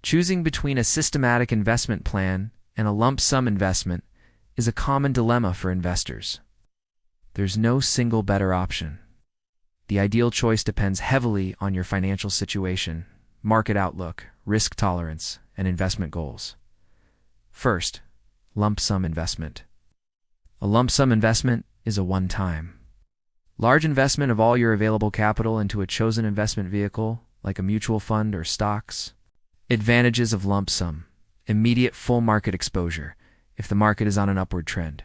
Choosing between a systematic investment plan and a lump sum investment is a common dilemma for investors. There's no single better option. The ideal choice depends heavily on your financial situation, market outlook, risk tolerance, and investment goals. First, lump sum investment. A lump sum investment is a one-time, large investment of all your available capital into a chosen investment vehicle, like a mutual fund or stocks. Advantages of lump sum: immediate full market exposure if the market is on an upward trend.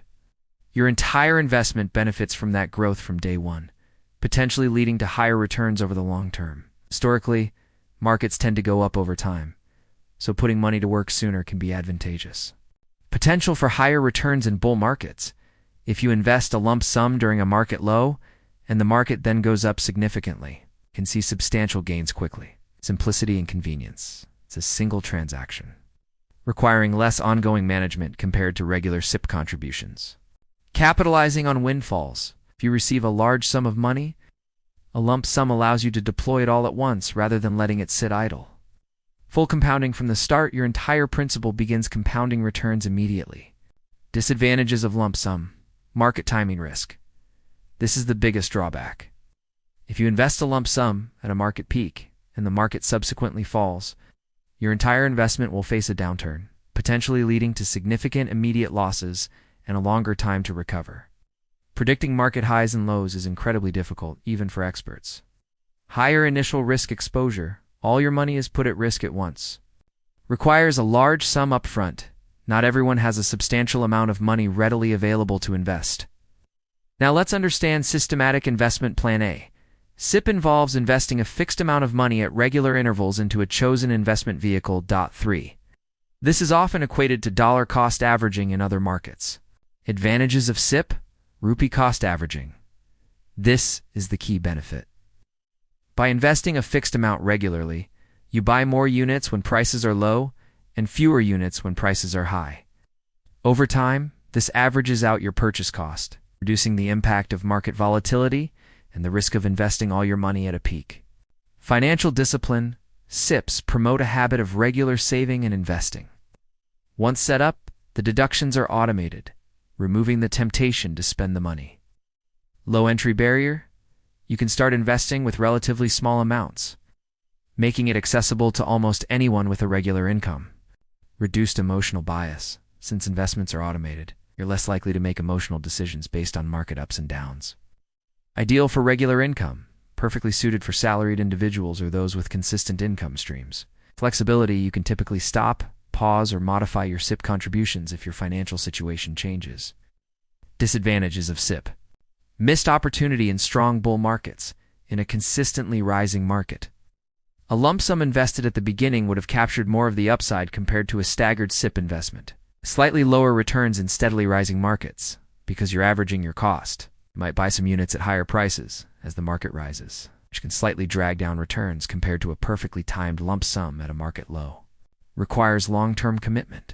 Your entire investment benefits from that growth from day one, potentially leading to higher returns over the long term. Historically, markets tend to go up over time, so putting money to work sooner can be advantageous. Potential for higher returns in bull markets: if you invest a lump sum during a market low and the market then goes up significantly, you can see substantial gains quickly. Simplicity and convenience: it's a single transaction, requiring less ongoing management compared to regular SIP contributions. Capitalizing on windfalls: if you receive a large sum of money, a lump sum allows you to deploy it all at once rather than letting it sit idle. Full compounding from the start: your entire principal begins compounding returns immediately. Disadvantages of lump sum: market timing risk. This is the biggest drawback. If you invest a lump sum at a market peak and the market subsequently falls, your entire investment will face a downturn, potentially leading to significant immediate losses and a longer time to recover. Predicting market highs and lows is incredibly difficult, even for experts. Higher initial risk exposure: all your money is put at risk at once. Requires a large sum up front. Not everyone has a substantial amount of money readily available to invest. Now let's understand systematic investment plan A. SIP involves investing a fixed amount of money at regular intervals into a chosen investment vehicle. 3. This is often equated to dollar cost averaging in other markets. Advantages of SIP: rupee cost averaging. This is the key benefit. By investing a fixed amount regularly, you buy more units when prices are low and fewer units when prices are high. Over time, this averages out your purchase cost, reducing the impact of market volatility and the risk of investing all your money at a peak. Financial discipline: SIPs promote a habit of regular saving and investing. Once set up, the deductions are automated, removing the temptation to spend the money. Low entry barrier: you can start investing with relatively small amounts, making it accessible to almost anyone with a regular income. Reduced emotional bias: since investments are automated, you're less likely to make emotional decisions based on market ups and downs. Ideal for regular income: perfectly suited for salaried individuals or those with consistent income streams. Flexibility: you can typically stop, pause, or modify your SIP contributions if your financial situation changes. Disadvantages of SIP: missed opportunity in strong bull markets in a consistently rising market. A lump sum invested at the beginning would have captured more of the upside compared to a staggered SIP investment. Slightly lower returns in steadily rising markets because you're averaging your cost. You might buy some units at higher prices as the market rises, which can slightly drag down returns compared to a perfectly timed lump sum at a market low. Requires long-term commitment.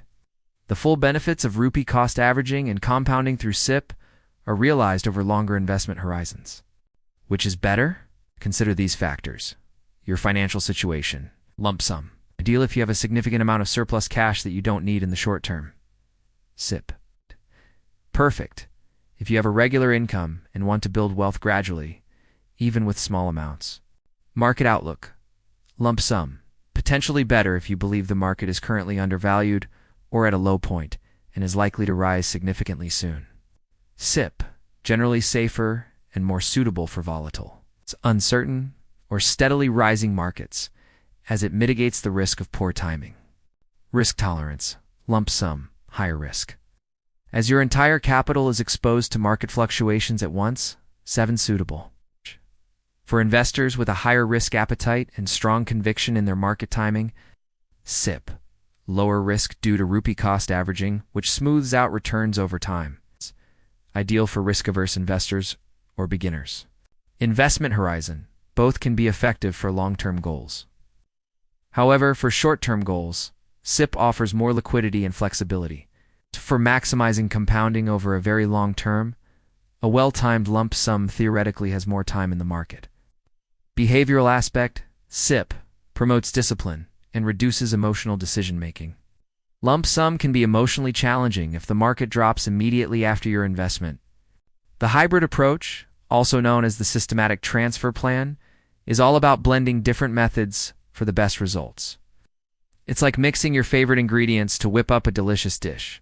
The full benefits of rupee cost averaging and compounding through SIP are realized over longer investment horizons. Which is better? Consider these factors. Your financial situation: lump sum, ideal if you have a significant amount of surplus cash that you don't need in the short term. SIP, perfect if you have a regular income and want to build wealth gradually, even with small amounts. Market outlook: lump sum, potentially better if you believe the market is currently undervalued or at a low point and is likely to rise significantly soon. SIP, generally safer and more suitable for volatile, it's uncertain, or steadily rising markets, as it mitigates the risk of poor timing. Risk tolerance: lump sum, higher risk. As your entire capital is exposed to market fluctuations at once. 7. Suitable for investors with a higher risk appetite and strong conviction in their market timing. SIP, lower risk due to rupee cost averaging, which smooths out returns over time. Ideal for risk-averse investors or beginners. Investment horizon: both can be effective for long-term goals. However, for short-term goals, SIP offers more liquidity and flexibility. For maximizing compounding over a very long term, a well-timed lump sum theoretically has more time in the market. Behavioral aspect: SIP promotes discipline. and reduces emotional decision-making. Lump sum can be emotionally challenging if the market drops immediately after your investment. The hybrid approach, also known as the systematic transfer plan, is all about blending different methods for the best results. It's like mixing your favorite ingredients to whip up a delicious dish.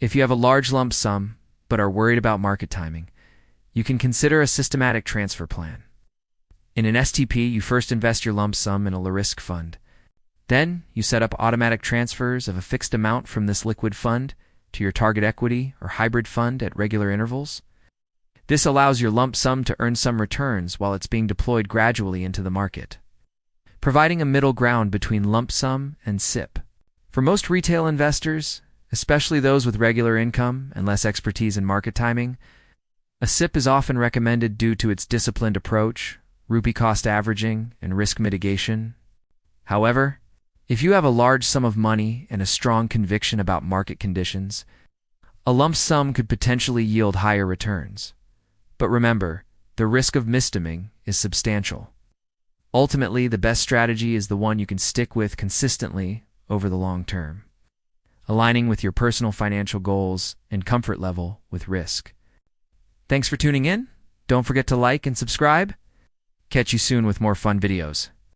If you have a large lump sum, but are worried about market timing, you can consider a systematic transfer plan. In an STP, you first invest your lump sum in a low-risk fund. Then, you set up automatic transfers of a fixed amount from this liquid fund to your target equity or hybrid fund at regular intervals. This allows your lump sum to earn some returns while it's being deployed gradually into the market, providing a middle ground between lump sum and SIP. For most retail investors, especially those with regular income and less expertise in market timing, a SIP is often recommended due to its disciplined approach, rupee cost averaging, and risk mitigation. However, if you have a large sum of money and a strong conviction about market conditions, a lump sum could potentially yield higher returns. But remember, the risk of mistiming is substantial. Ultimately, the best strategy is the one you can stick with consistently over the long term, aligning with your personal financial goals and comfort level with risk. Thanks for tuning in. Don't forget to like and subscribe. Catch you soon with more fun videos.